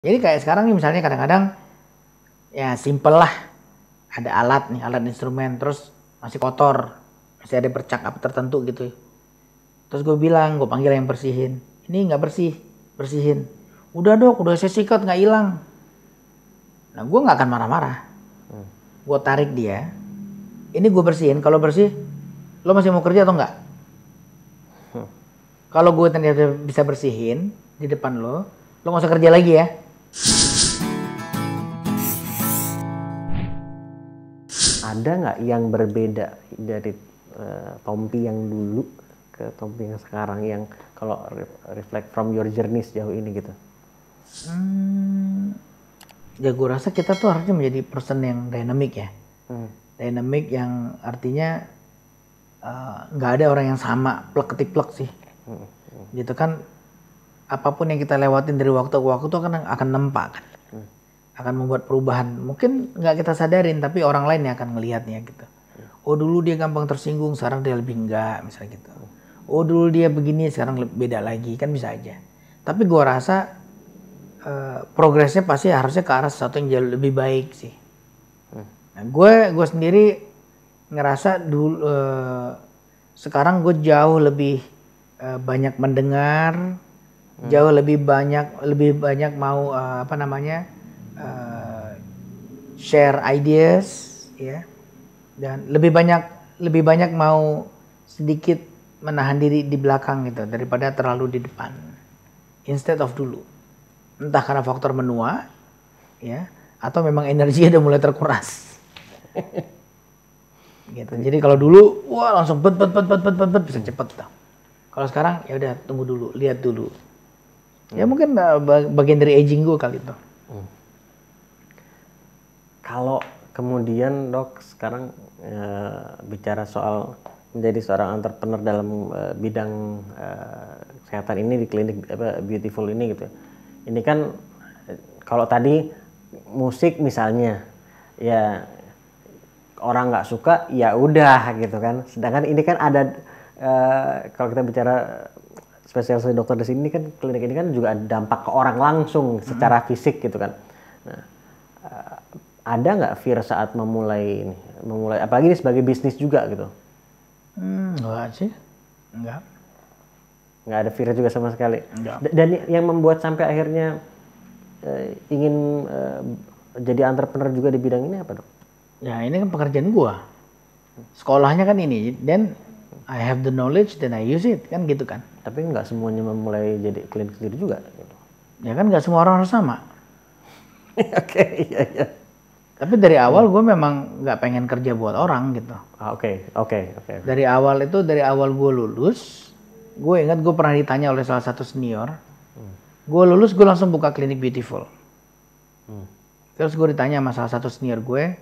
Jadi kayak sekarang nih misalnya kadang-kadang ya simple lah, ada alat nih, alat instrumen, terus masih kotor, masih ada bercak apa tertentu gitu. Terus gue bilang, gue panggil yang bersihin, ini nggak bersih, bersihin. Udah dok, udah saya sikat nggak hilang. Nah gue nggak akan marah-marah, gue tarik dia, ini gue bersihin, kalau bersih, lo masih mau kerja atau nggak? Kalau gue ternyata bisa bersihin di depan lo nggak usah kerja lagi ya. Ada nggak yang berbeda dari Tompi yang dulu ke Tompi yang sekarang, yang kalau reflect from your journey sejauh ini gitu? Ya gue rasa kita tuh harusnya menjadi person yang dynamic ya. Dynamic yang artinya nggak ada orang yang sama plek-ketiplek sih. Gitu kan, apapun yang kita lewatin dari waktu ke waktu tuh akan nempak kan. Akan membuat perubahan. Mungkin nggak kita sadarin, tapi orang lain yang akan ngelihatnya gitu. Oh dulu dia gampang tersinggung, sekarang dia lebih enggak, misalnya gitu. Oh dulu dia begini, sekarang beda lagi, kan bisa aja. Tapi gue rasa progresnya pasti harusnya ke arah sesuatu yang jauh lebih baik sih. Nah, gue sendiri ngerasa dulu sekarang gue jauh lebih banyak mendengar, jauh lebih banyak mau share ideas ya, dan lebih banyak mau sedikit menahan diri di belakang gitu daripada terlalu di depan instead of dulu. Entah karena faktor menua ya, atau memang energi udah mulai terkuras. Gitu. Jadi kalau dulu wah langsung bet bisa cepet tuh. Kalau sekarang ya udah tunggu dulu, lihat dulu. Ya mungkin bagian dari aging gue kali itu. Kalau kemudian dok sekarang bicara soal menjadi seorang entrepreneur dalam bidang kesehatan ini di klinik Beautiful ini gitu. Ini kan kalau tadi musik misalnya ya orang nggak suka ya udah gitu kan. Sedangkan ini kan ada kalau kita bicara spesialis dokter di sini kan, klinik ini kan juga ada dampak ke orang langsung secara fisik gitu kan. Nah, ada nggak fear saat memulai apalagi ini sebagai bisnis juga gitu? Enggak sih, enggak ada fear juga sama sekali. Enggak. Dan yang membuat sampai akhirnya ingin jadi entrepreneur juga di bidang ini apa dok? Ya ini kan pekerjaan gua, sekolahnya kan ini, then I have the knowledge, then I use it, kan gitu kan. Tapi nggak semuanya memulai jadi klinik sendiri juga gitu. Ya kan nggak semua orang harus sama. Oke, iya. Tapi dari awal gue memang nggak pengen kerja buat orang gitu. Oke. Dari awal gue lulus, gue ingat gue pernah ditanya oleh salah satu senior, gue lulus gue langsung buka klinik Beautiful. Terus gue ditanya sama salah satu senior gue,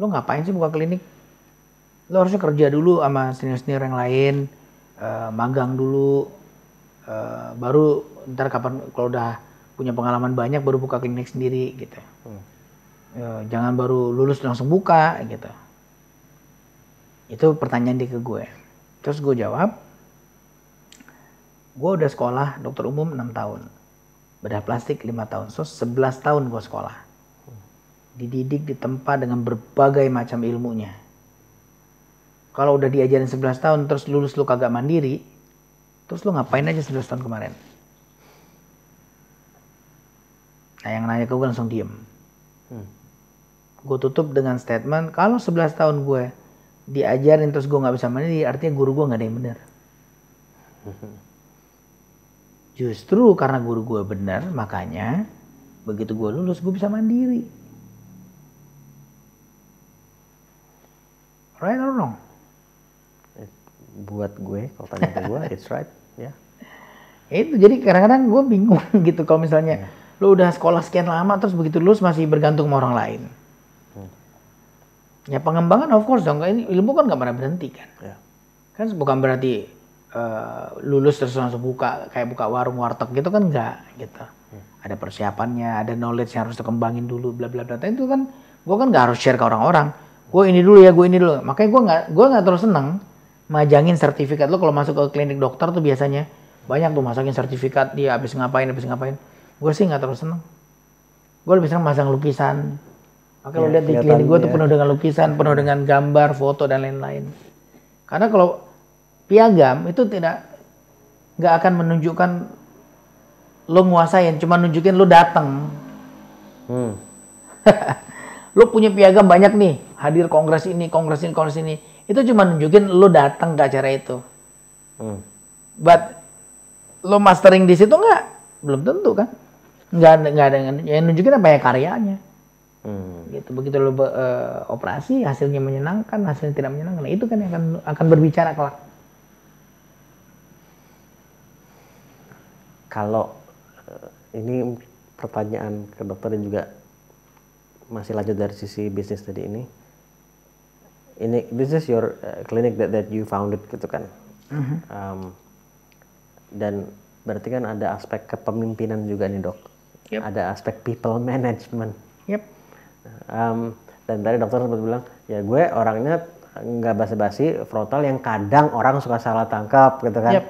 lo ngapain sih buka klinik? Lo harusnya kerja dulu sama senior-senior yang lain, magang dulu, baru ntar kapan kalau udah punya pengalaman banyak baru buka klinik sendiri gitu. Jangan baru lulus langsung buka gitu. Itu pertanyaan dia ke gue. Terus gue jawab, gue udah sekolah dokter umum 6 tahun, bedah plastik 5 tahun, so 11 tahun gue sekolah. Dididik di tempat dengan berbagai macam ilmunya. Kalau udah diajarin 11 tahun terus lulus lu kagak mandiri, terus lu ngapain aja 11 tahun kemarin? Nah yang nanya ke gue langsung diem. Gue tutup dengan statement, kalau 11 tahun gue diajarin terus gue gak bisa mandiri, artinya guru gue gak ada yang benar. Justru karena guru gue benar, makanya begitu gue lulus gue bisa mandiri. Right or wrong? Buat gue, kalau tanya ke gue, it's right, ya. Itu jadi kadang-kadang gue bingung gitu kalau misalnya lo udah sekolah sekian lama terus begitu lulus masih bergantung sama orang lain. Ya pengembangan of course dong, ini ilmu kan gak pernah berhenti kan. Kan bukan berarti lulus terus langsung buka, kayak buka warung warteg gitu kan enggak gitu. Ada persiapannya, ada knowledge yang harus dikembangin dulu, bla bla bla. Itu kan gue kan gak harus share ke orang-orang. Gue ini dulu. Makanya gue nggak terus seneng majangin sertifikat. Lo kalau masuk ke klinik dokter tuh biasanya banyak tuh masakin sertifikat dia habis ngapain. Gue sih nggak terus seneng. Gue lebih senang masang lukisan. Maka lo Ya, lihat di kelihatan, klinik gue tuh ya. penuh dengan lukisan, penuh dengan gambar, foto dan lain-lain. Karena kalau piagam itu nggak akan menunjukkan lo nguasain, cuma nunjukin lo datang. Hmm. Lo punya piagam banyak nih, hadir kongres ini, kongres ini, kongres ini. Itu cuma nunjukin lo datang ke acara itu. But lo mastering di situ nggak? Belum tentu kan? Nggak ada yang nunjukin apa ya karyanya. Gitu. Begitu lo operasi, hasilnya menyenangkan, hasilnya tidak menyenangkan. Nah, itu kan yang akan berbicara kelak. Kalau ini pertanyaan ke dokter dan juga masih lanjut dari sisi bisnis tadi ini this is your clinic that you founded gitu kan. Dan berarti kan ada aspek kepemimpinan juga nih dok. Yep. Ada aspek people management. Yep. Dan tadi dokter sempat bilang ya gue orangnya nggak basa-basi, frontal yang kadang orang suka salah tangkap gitu kan. Yep.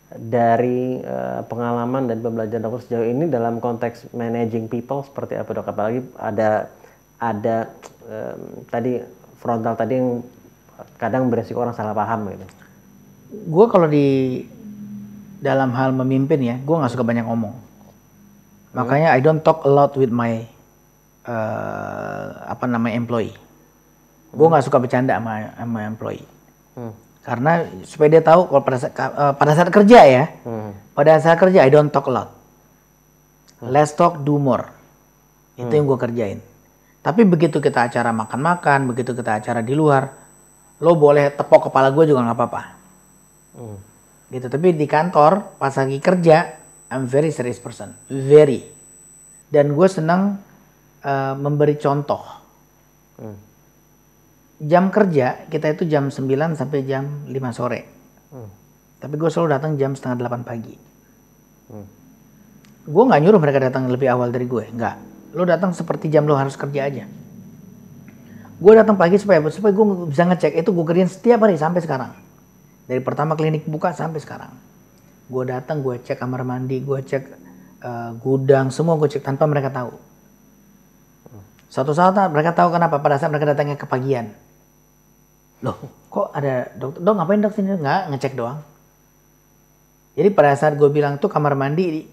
Dari pengalaman dan pembelajaran dokter sejauh ini dalam konteks managing people seperti apa dok? Apalagi ada tadi frontal tadi yang kadang beresiko orang salah paham gitu. Gue kalau di dalam hal memimpin ya, gue nggak suka banyak ngomong. Makanya I don't talk a lot with my employee. Gue nggak suka bercanda sama employee. Karena supaya dia tahu kalau pada saat kerja ya, pada saat kerja I don't talk a lot. Less talk, do more. Itu yang gue kerjain. Tapi begitu kita acara makan-makan, begitu kita acara di luar, lo boleh tepok kepala gue juga nggak apa-apa. Gitu. Tapi di kantor pas lagi kerja, I'm very serious person, very. Dan gue senang memberi contoh. Jam kerja kita itu jam 9 sampai jam 5 sore. Tapi gue selalu datang jam 7:30 pagi. Gue nggak nyuruh mereka datang lebih awal dari gue, nggak. Lo datang seperti jam lo harus kerja aja. Gue datang pagi supaya gue bisa ngecek. Itu gue kerjain setiap hari sampai sekarang. Dari pertama klinik buka sampai sekarang. Gue datang, gue cek kamar mandi, gue cek gudang, semua gue cek tanpa mereka tahu. Suatu saat mereka tahu kenapa, pada saat mereka datangnya kepagian. Loh, kok ada dokter? Dok, ngapain dok sini? Nggak, ngecek doang. Jadi pada saat gue bilang tuh kamar mandi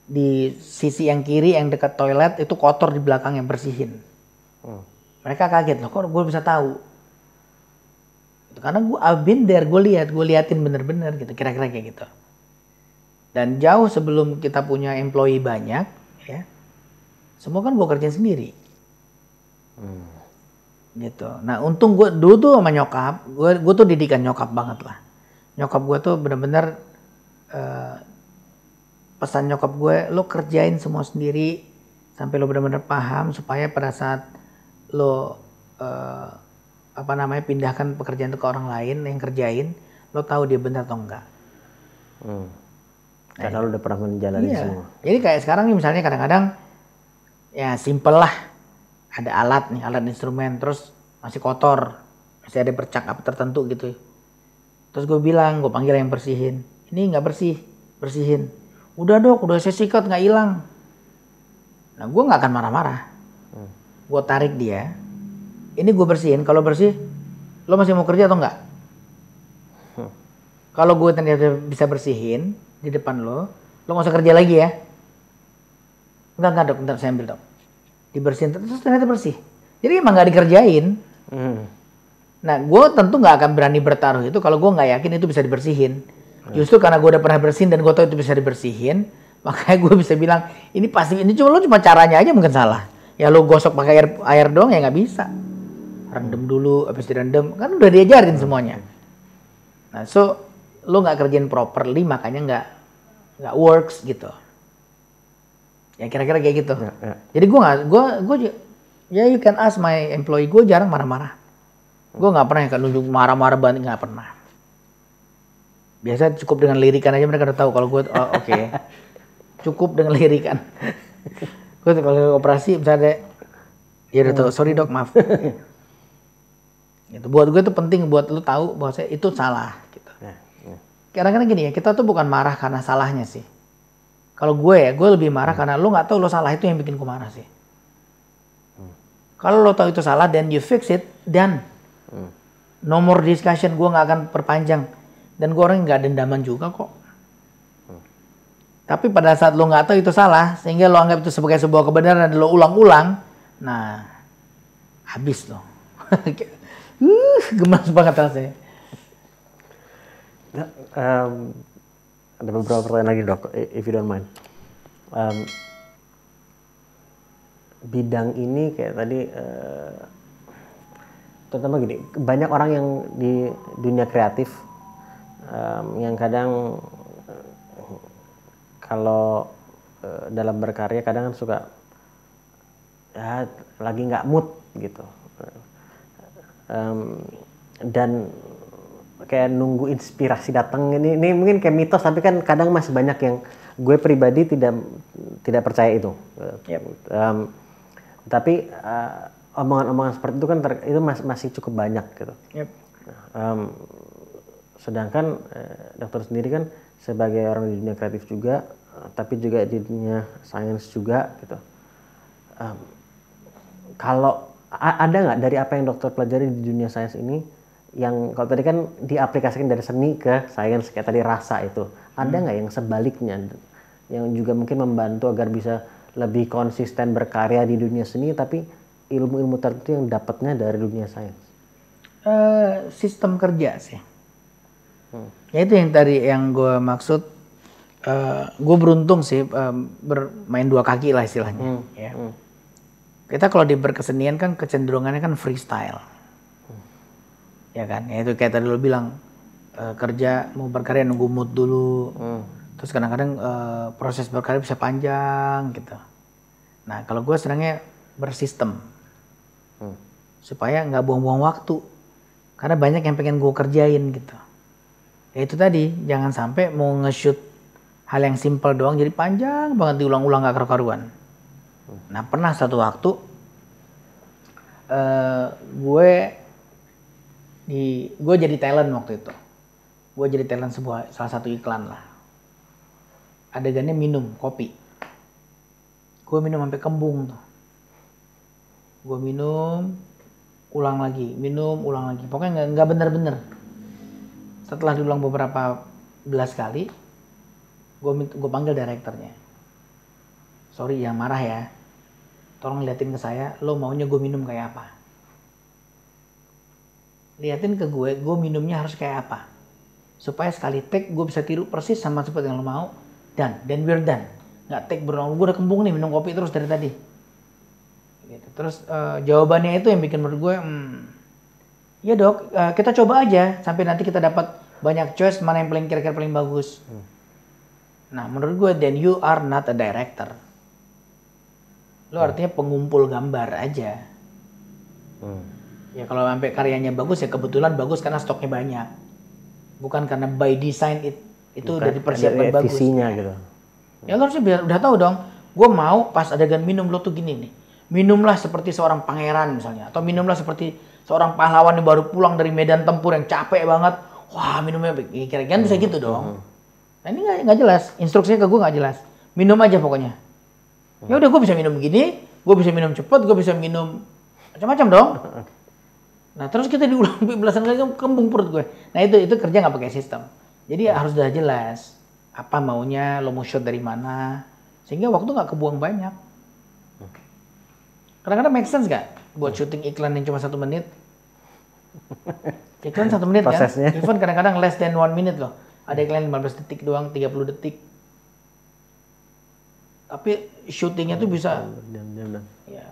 di sisi yang kiri yang dekat toilet itu kotor, di belakang yang bersihin. Mereka kaget, loh kok gue bisa tahu? Karena I've been there, gue liatin bener-bener gitu, kira-kira kayak gitu. Dan jauh sebelum kita punya employee banyak, ya, semua kan gue kerjain sendiri. Gitu. Nah untung gue dulu tuh sama nyokap, gue tuh didikan nyokap banget lah. Nyokap gue tuh bener-bener pesan nyokap gue, lo kerjain semua sendiri sampai lo bener-bener paham supaya pada saat lo pindahkan pekerjaan itu ke orang lain yang kerjain, lo tahu dia benar atau enggak. Karena lo udah pernah menjalani semua. Jadi kayak sekarang nih misalnya kadang-kadang ya simple lah, ada alat instrumen, terus masih kotor, masih ada bercak apa tertentu gitu. Terus gue bilang, gue panggil yang bersihin, ini nggak bersih, bersihin. Udah dok, udah saya sikat nggak hilang. Nah gue nggak akan marah-marah, gue tarik dia, ini gue bersihin, kalau bersih, lo masih mau kerja atau enggak? Kalau gue ternyata bisa bersihin di depan lo nggak usah kerja lagi ya. Enggak dok, bentar saya ambil dok. Dibersihin, terus ternyata bersih. Jadi emang nggak dikerjain. Nah gue tentu nggak akan berani bertaruh itu kalau gue nggak yakin itu bisa dibersihin. Justru karena gue udah pernah bersihin dan gue tahu itu bisa dibersihin, makanya gue bisa bilang ini pasti, ini cuma caranya aja mungkin salah. Ya lo gosok pakai air doang ya nggak bisa. Rendem dulu, habis direndam kan udah diajarin semuanya. Nah so lo nggak kerjain properly makanya nggak works gitu. Ya kira-kira kayak gitu. Jadi gue you can ask my employee, gue jarang marah-marah. Gue nggak pernah kan nunjuk marah-marah banget, nggak pernah. Biasa cukup dengan lirikan aja mereka udah tahu kalau gue oke. Cukup dengan lirikan. Gue kalau operasi misalnya ya udah tahu, sorry dok maaf. Gitu. Buat gue itu penting buat lu tahu bahwa itu salah gitu. Kadang-kadang gini ya, kita tuh bukan marah karena salahnya sih. Kalau gue lebih marah karena lo nggak tahu lo salah, itu yang bikin gue marah sih. Kalau lo tahu itu salah, then you fix it, dan no more discussion, gue nggak akan perpanjang. Dan gue orang nggak dendaman juga kok. Tapi pada saat lo nggak tahu itu salah, sehingga lo anggap itu sebagai sebuah kebenaran dan lo ulang-ulang, nah habis lo. Gemas banget rasanya. Ada beberapa pertanyaan lagi dok, if you don't mind. Bidang ini kayak tadi, terutama gini, banyak orang yang di dunia kreatif yang kadang kalau dalam berkarya kadang kan suka ya lagi nggak mood gitu, dan kayak nunggu inspirasi datang. Ini mungkin kayak mitos, tapi kan kadang masih banyak yang gue pribadi tidak percaya itu. Yep. Tapi omongan-omongan seperti itu kan itu masih cukup banyak gitu. Yep. Sedangkan dokter sendiri kan sebagai orang di dunia kreatif juga, tapi juga di dunia sains juga gitu. Kalau ada nggak dari apa yang dokter pelajari di dunia sains ini, yang kalau tadi kan diaplikasikan dari seni ke sains, kayak tadi rasa itu, ada nggak yang sebaliknya, yang juga mungkin membantu agar bisa lebih konsisten berkarya di dunia seni, tapi ilmu-ilmu tertentu yang dapatnya dari dunia sains? Sistem kerja sih. Ya itu yang tadi yang gue maksud. Gue beruntung sih bermain dua kaki lah istilahnya. Ya. Kita kalau di berkesenian kan kecenderungannya kan freestyle. Ya kan, ya itu kayak tadi lo bilang, kerja mau berkarya nunggu mood dulu, terus kadang-kadang proses berkarya bisa panjang gitu. Nah kalau gue senangnya bersistem, supaya nggak buang-buang waktu, karena banyak yang pengen gue kerjain gitu. Ya itu tadi, jangan sampai mau nge-shoot hal yang simple doang jadi panjang banget, diulang-ulang gak karu-karuan. Nah pernah satu waktu gue jadi talent waktu itu. Gue jadi talent salah satu iklan lah. Adegannya minum kopi. Gue minum sampai kembung tuh. Gue minum, ulang lagi, minum, ulang lagi. Pokoknya nggak bener-bener. Setelah diulang beberapa belas kali, gue panggil direkturnya. Sorry yang marah ya. Tolong liatin ke saya, lo maunya gue minum kayak apa? Liatin ke gue minumnya harus kayak apa, supaya sekali take gue bisa tiru persis sama seperti yang lo mau, dan we're done. Nggak take berulang, gue udah kembung nih minum kopi terus dari tadi gitu. Terus jawabannya itu yang bikin menurut gue ya dok, kita coba aja sampai nanti kita dapat banyak choice mana yang kira-kira paling bagus. Nah menurut gue, then you are not a director, lo artinya pengumpul gambar aja. Ya kalau sampai karyanya bagus ya kebetulan bagus karena stoknya banyak. Bukan karena by design itu udah dipersiapkan bagus. Visinya gitu. Ya lo harusnya biar udah tahu dong. Gue mau pas adegan minum lo tuh gini nih. Minumlah seperti seorang pangeran misalnya. Atau minumlah seperti seorang pahlawan yang baru pulang dari medan tempur yang capek banget. Wah minumnya kira-kira bisa gitu dong. Nah ini nggak jelas. Instruksinya ke gue nggak jelas. Minum aja pokoknya. Ya udah gue bisa minum begini. Gue bisa minum cepat. Gue bisa minum macam-macam dong. Nah terus kita diulang belasan kali kembung perut gue. Nah itu kerja nggak pakai sistem. Jadi harus udah jelas apa maunya, lo mau shoot dari mana, sehingga waktu nggak kebuang banyak. Kadang-kadang make sense nggak buat syuting iklan yang cuma 1 menit? Iklan 1 menit prosesnya. Kan? Even kadang-kadang less than 1 minute loh. Ada iklan 15 detik doang, 30 detik. Tapi syutingnya tuh bisa ya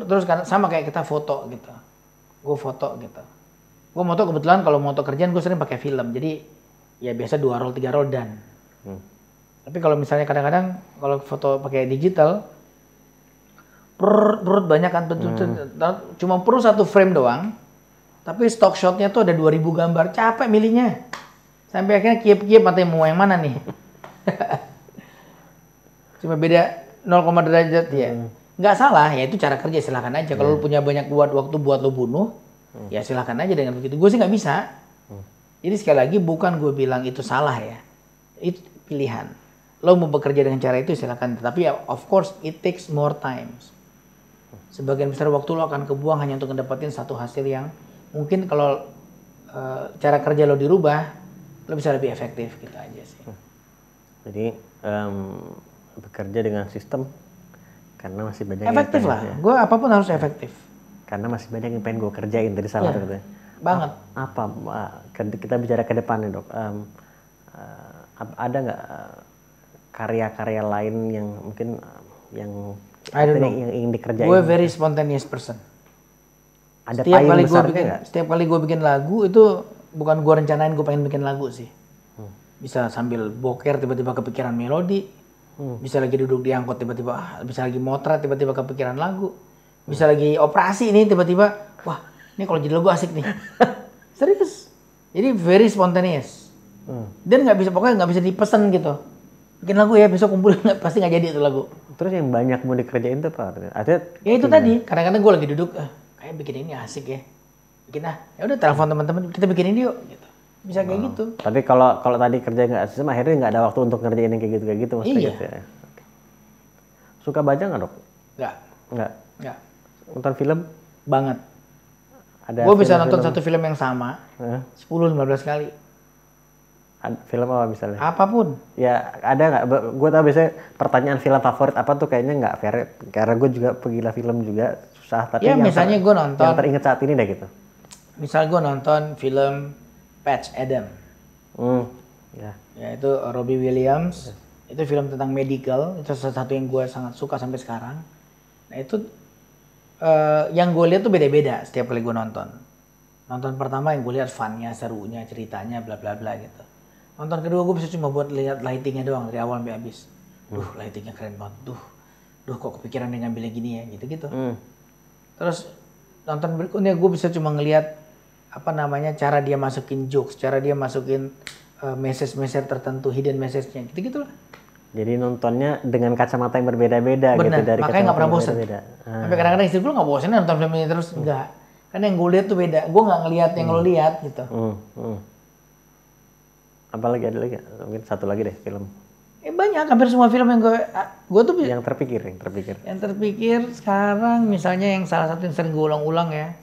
terus kan sama kayak kita foto gitu. Gue foto gitu. Gue moto kebetulan kalau moto kerjaan gue sering pakai film. Jadi ya biasa 2 roll 3 roll dan. Tapi kalau misalnya kadang-kadang kalau foto pakai digital, perut banyak kan, cuma perlu 1 frame doang. Tapi stock shotnya tuh ada 2000 gambar, capek milihnya. Sampai akhirnya kiep-kiep matanya mau yang mana nih. Cuma beda 0, derajat ya. Nggak salah, ya itu cara kerja, silakan aja. Kalau lu punya banyak waktu buat lu bunuh, ya silakan aja dengan begitu. Gue sih nggak bisa. Jadi sekali lagi bukan gue bilang itu salah ya. Itu pilihan. lo mau bekerja dengan cara itu silakan, tapi ya of course it takes more times. Sebagian besar waktu lo akan kebuang hanya untuk mendapatkan satu hasil yang mungkin kalau cara kerja lo dirubah, lo bisa lebih efektif gitu aja sih. Jadi bekerja dengan sistem karena masih banyak efektif lah. Gue apapun harus efektif. Karena masih banyak yang pengen gue kerjain dari salah satu. Banget. Apa kita bicara ke depan nih dok? Ada nggak karya-karya lain yang mungkin yang ingin dikerjain? Gue very spontaneous person. Ada payung besarnya nggak? Setiap kali gue bikin lagu itu bukan gue rencanain gue pengen bikin lagu sih. Bisa sambil boker tiba-tiba kepikiran melodi. Bisa lagi duduk di angkot tiba-tiba, bisa lagi motret tiba-tiba kepikiran lagu. Bisa lagi operasi ini tiba-tiba, wah ini kalau jadi lagu asik nih. Serius. Jadi very spontaneous. Dan nggak bisa, pokoknya nggak bisa dipesan gitu. Bikin lagu ya, besok kumpul, pasti nggak jadi itu lagu. Terus yang banyak mau dikerjain tuh apa? Artinya, ya itu tadi, kadang-kadang gue lagi duduk, kayak bikin ini asik ya. Bikin ya udah telepon teman-teman, kita bikin ini yuk. Gitu. Bisa kayak gitu. Tapi kalau tadi kerja nggak asik, akhirnya nggak ada waktu untuk ngerjain yang kayak gitu maksudnya. Iya. Gitu ya. Suka baca nggak dok? Nggak. Nonton film? Banget. Gue bisa nonton satu film yang sama 10-15 kali. Film apa misalnya? Apapun. Ya ada nggak? Gue tau biasanya pertanyaan film favorit apa tuh kayaknya nggak fair. Karena gue juga penggila film juga susah. Tapi ya misalnya gue nonton. Yang teringat saat ini deh gitu. Misal gue nonton film Patch Adams. Ya itu Robbie Williams. Itu film tentang medical. Itu salah satu yang gue sangat suka sampai sekarang. Nah itu yang gue lihat tuh beda-beda setiap kali gue nonton. Nonton pertama yang gue lihat funnya, serunya, ceritanya, bla bla bla gitu. Nonton kedua gue bisa cuma buat lihat lightingnya doang dari awal sampai habis. Lightingnya keren banget. Duh kok kepikiran dia ngambilnya gini ya gitu-gitu. Terus nonton berikutnya gue bisa cuma ngelihat cara dia masukin jokes, cara dia masukin message-message tertentu, hidden message-nya gitu-gitu lah. Jadi nontonnya dengan kacamata yang berbeda-beda gitu dari makanya nggak pernah bosan. Sampai kadang-kadang istri gue nggak bosan nonton film ini terus enggak. Karena yang gue lihat tuh beda. Gue nggak ngelihat yang lo lihat gitu. Apalagi ada lagi? Mungkin satu lagi deh film. Banyak, hampir semua film yang gue tuh yang terpikir. Yang terpikir sekarang misalnya yang salah satu yang sering gue ulang-ulang ya.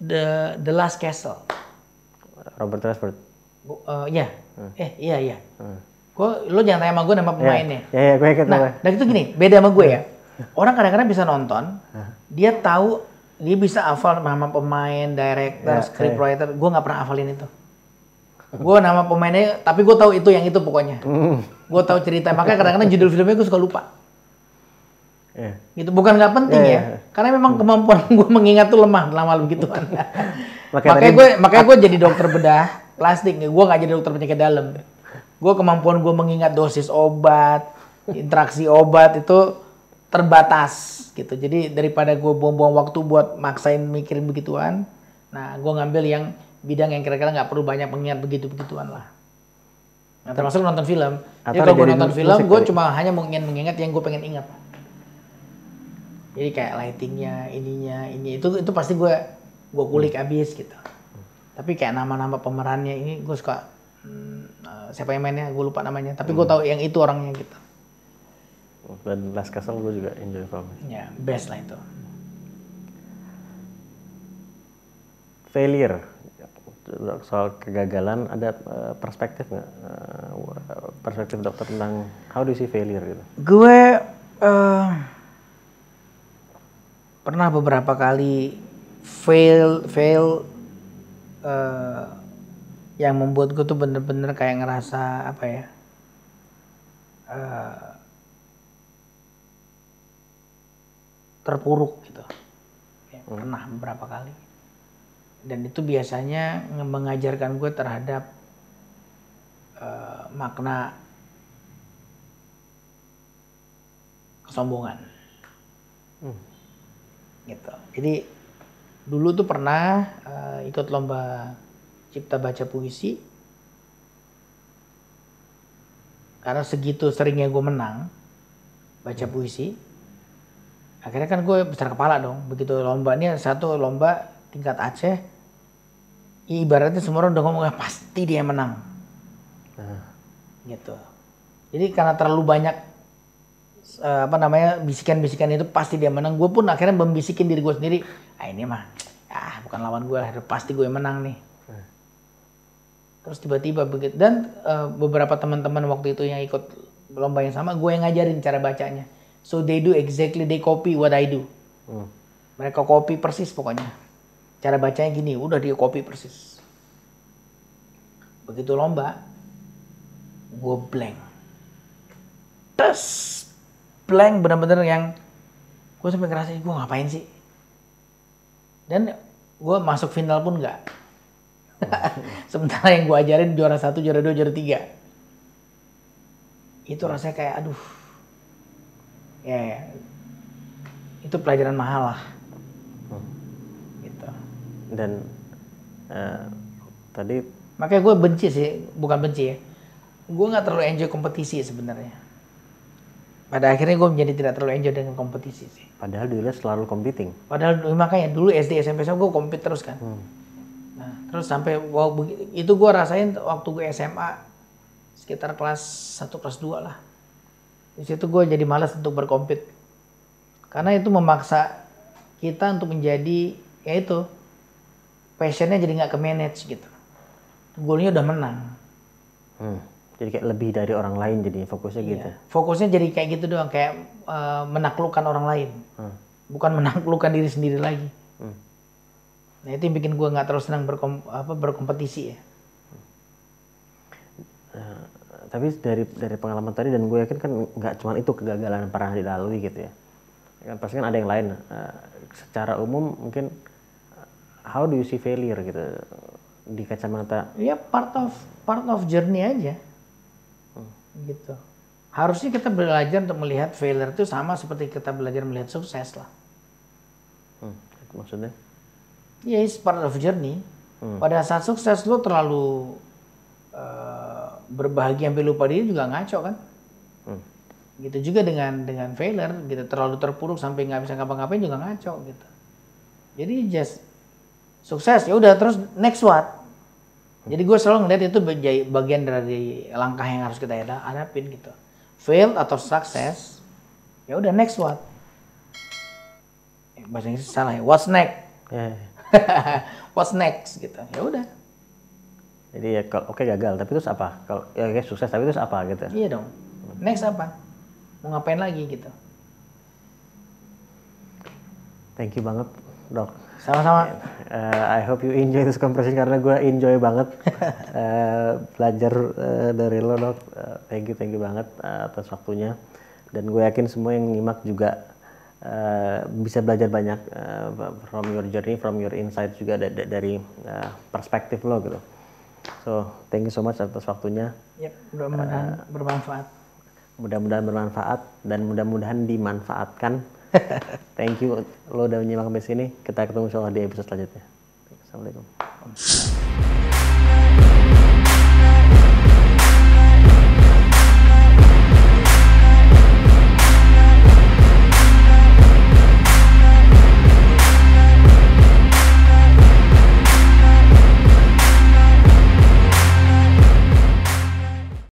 The Last Castle. Robert Redford. Iya. Iya. Lo jangan tanya sama gue nama pemainnya. Iya, gue ingat. Nah itu gini, beda sama gue ya. Orang kadang-kadang bisa nonton, dia tahu, dia bisa hafal nama pemain, director, scriptwriter. Gue nggak pernah hafalin itu. Gue nama pemainnya, tapi gue tahu itu yang itu pokoknya. Gue tahu cerita, makanya kadang-kadang judul filmnya gue suka lupa. Gitu, bukan nggak penting ya. Karena memang kemampuan gue mengingat tuh lemah begituan. makanya gue jadi dokter bedah plastik. Gue nggak jadi dokter penyakit dalam. Gue kemampuan gue mengingat dosis obat, interaksi obat itu terbatas gitu. Jadi daripada gue buang-buang waktu buat maksain mikirin begituan, nah gue ngambil yang bidang yang kira-kira nggak perlu banyak mengingat begituan lah. Nah, termasuk nonton film. Jadi kalau gue nonton film, gue cuma hanya mengingat yang gue pengen ingat. Jadi kayak lightingnya, ini itu pasti gue kulik abis gitu. Tapi kayak nama-nama pemerannya ini gue suka siapa yang mainnya gue lupa namanya. Tapi gue tahu yang itu orangnya gitu. Dan Last Castle gue juga enjoy filmnya. Ya best lah itu. Failure, soal kegagalan ada perspektif nggak? Perspektif dokter tentang how do you see failure gitu? Gue pernah beberapa kali fail yang membuat gue tuh bener-bener kayak ngerasa terpuruk gitu. Pernah beberapa kali. Dan itu biasanya mengajarkan gue terhadap makna kesombongan. Gitu. Jadi dulu tuh pernah ikut lomba cipta baca puisi. Karena segitu seringnya gue menang baca puisi. Akhirnya kan gue besar kepala dong. Begitu lomba ini satu lomba tingkat Aceh. Ibaratnya semua orang udah ngomong pasti dia menang. Gitu. Jadi karena terlalu banyak bisikan-bisikan itu pasti dia menang. Gue pun akhirnya membisikin diri gue sendiri, ini mah bukan lawan gue lah, pasti gue menang nih. Terus tiba-tiba begitu, dan beberapa teman-teman waktu itu yang ikut lomba yang sama, gue yang ngajarin cara bacanya. So they copy what I do. Mereka copy persis pokoknya. Cara bacanya gini, udah dia copy persis. Begitu lomba, gue blank. Terus blank bener-bener yang gue sampai ngerasa gue ngapain sih. Dan gue masuk final pun enggak. Sementara yang gue ajarin juara 1, juara 2, juara 3. Itu rasanya kayak aduh. Ya. Itu pelajaran mahal lah. Gitu. Dan tadi makanya gue benci sih, bukan benci ya. Gue nggak terlalu enjoy kompetisi sebenarnya. Pada akhirnya gue menjadi tidak terlalu enjoy dengan kompetisi sih. Padahal dulu selalu competing. Padahal makanya dulu SD, SMP, SMA gue compete terus kan. Nah, terus sampai itu gue rasain waktu gue SMA sekitar kelas 1, kelas 2 lah. Di situ gue jadi malas untuk berkompet. Karena itu memaksa kita untuk menjadi, ya itu, passionnya jadi nggak ke-manage gitu. Goalnya udah menang. Jadi kayak lebih dari orang lain jadi fokusnya gitu. Fokusnya jadi kayak gitu doang, kayak menaklukkan orang lain. Bukan menaklukkan diri sendiri lagi. Nah itu yang bikin gue nggak terlalu senang berkompetisi ya. Tapi dari pengalaman tadi, dan gue yakin kan nggak cuma itu kegagalan yang pernah dilalui gitu ya. Kan pasti kan ada yang lain. Secara umum mungkin how do you see failure gitu di kacamata? Ya part of journey aja. Gitu. Harusnya kita belajar untuk melihat failure itu sama seperti kita belajar melihat sukses lah. Maksudnya? Ya, it's part of journey. Pada saat sukses lo terlalu berbahagia sampai lupa diri juga ngaco kan. Gitu juga dengan failure, gitu, terlalu terpuruk sampai nggak bisa ngapa-ngapain juga ngaco gitu. Jadi just sukses ya udah, terus next what? Jadi gue selalu ngeliat itu bagian dari langkah yang harus kita hadapin gitu. Fail atau sukses, ya udah next what? Bahasa Inggris salah ya. What's next? What's next gitu. Ya udah. Jadi ya oke gagal, tapi terus apa? Kalau ya sukses tapi terus apa gitu? Iya dong. Next apa? Mau ngapain lagi gitu. Thank you banget, Dok. Sama-sama. I hope you enjoy this conversation karena gue enjoy banget belajar dari lo, Dok. Thank you banget atas waktunya. Dan gue yakin semua yang nyimak juga bisa belajar banyak from your journey, from your insight juga dari perspektif lo gitu. So, thank you so much atas waktunya. Yep, mudah-mudahan bermanfaat. Mudah-mudahan bermanfaat dan mudah-mudahan dimanfaatkan. Thank you lo udah menyimak sampai sini. Kita ketemu insyaallah di episode selanjutnya. Assalamualaikum.